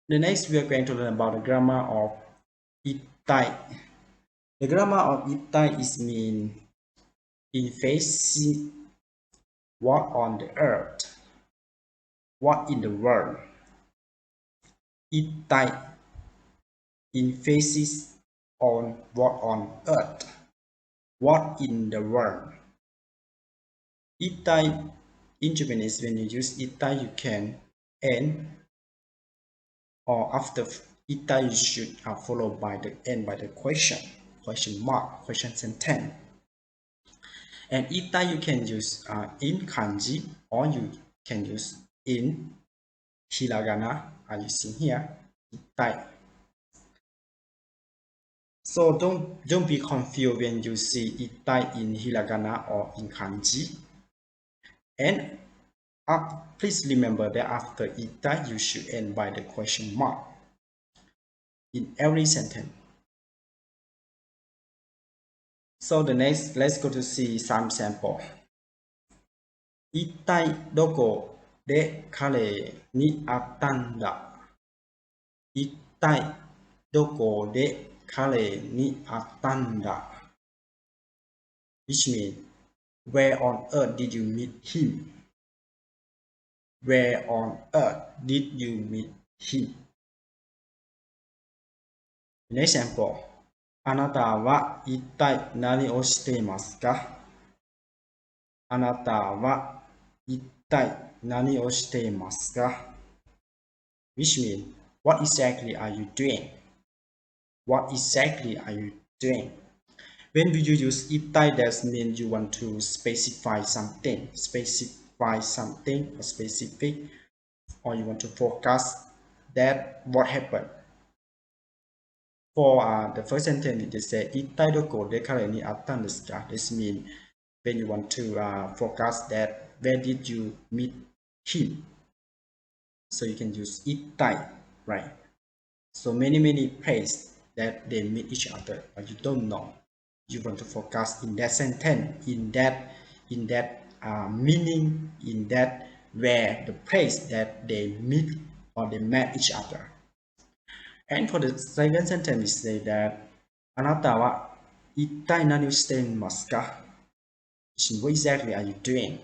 The next we are going to learn about the grammar of ITTAI. The grammar of ITTAI is mean in facing what on the earth, what in the world. ITTAI in faces on what on earth, what in the world. ITTAI in Japanese, when you use ITTAI, you can end or after ITTAI you should follow by the end by the question mark, question sentence. And ITTAI you can use in kanji or you can use in hiragana, as you see here, ITTAI. So don't be confused when you see ITTAI in hiragana or in kanji. And please remember that after ITTAI you should end by the question mark in every sentence. So the next, let's go to see some sample. 一体どこで彼に会ったんだ。一体どこで彼に会ったんだ。Which means, where on earth did you meet him? Where on earth did you meet him? Next example. あなたは一体何をしていますか？あなたは一体何をしていますか？ Which means, what exactly are you doing? What exactly are you doing? When you use ittai, that means you want to specify something, or specific, or you want to focus that what happened. For the first sentence, you just say ittai doko de kare ni attan desu ka? This means when you want to focus that where did you meet him. So you can use ittai, right? So many places that they meet each other, but you don't know. You want to focus in that sentence, in that meaning, in that where the place that they meet or they met each other. And for the second sentence, we say that あなたは一体何をしていますか? What exactly are you doing?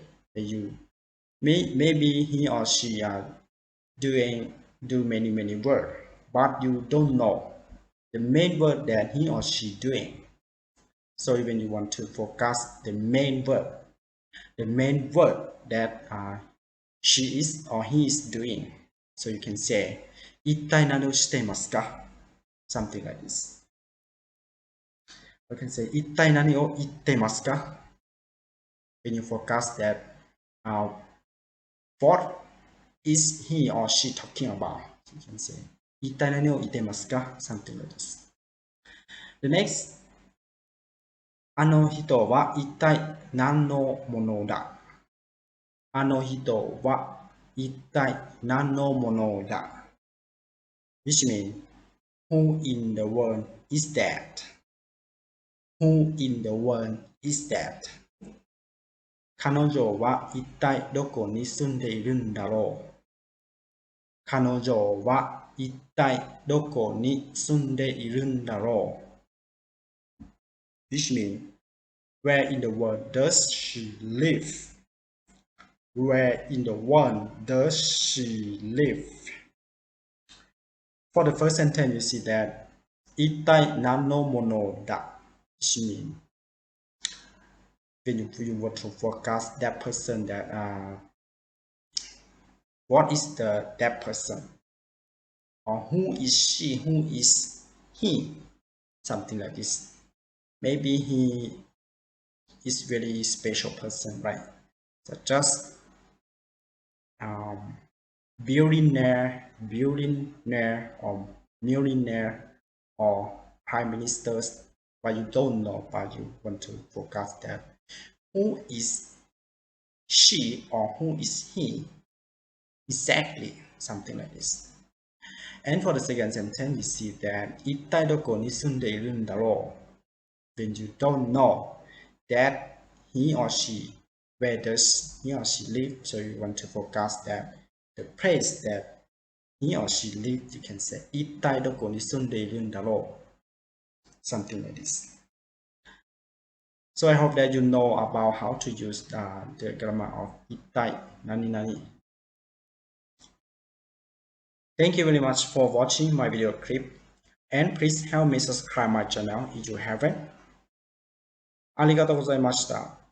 Maybe he or she are do many words, but you don't know the main word that he or she doing. So when you want to focus the main word that she is or he is doing, so you can say 一体何をしていますか? Something like this. You can say 一体何を言っていますか? When you focus that what is he or she talking about, you can say 一体何を言っていますか? Something like this. The next, あの人は一体何のものだ。あの人は一体何のものだ。Which means, who in the world is that? Who in the world is that? 彼女は一体どこに住んでいるんだろう。彼女は一体どこに住んでいるんだろう。Which means, where in the world does she live? Where in the world does she live? For the first sentence, you see that 一体何のものだ. Which means, when you want to focus that person, that what is that person, or who is she, who is he, something like this. Maybe he is really special person, right? So just billionaire or millionaire or prime ministers, but you don't know, but you want to focus that who is she or who is he exactly, something like this. And for the second sentence, you see that 一体どこに住んでいるんだろう. When you don't know that he or she, where does he or she live, so you want to focus that the place that he or she live, you can say 一体どこに住んでいるんだろう something like this. So I hope that you know about how to use the grammar of 一体何々. Thank you very much for watching my video clip, and please help me subscribe my channel if you haven't. ありがとうございました。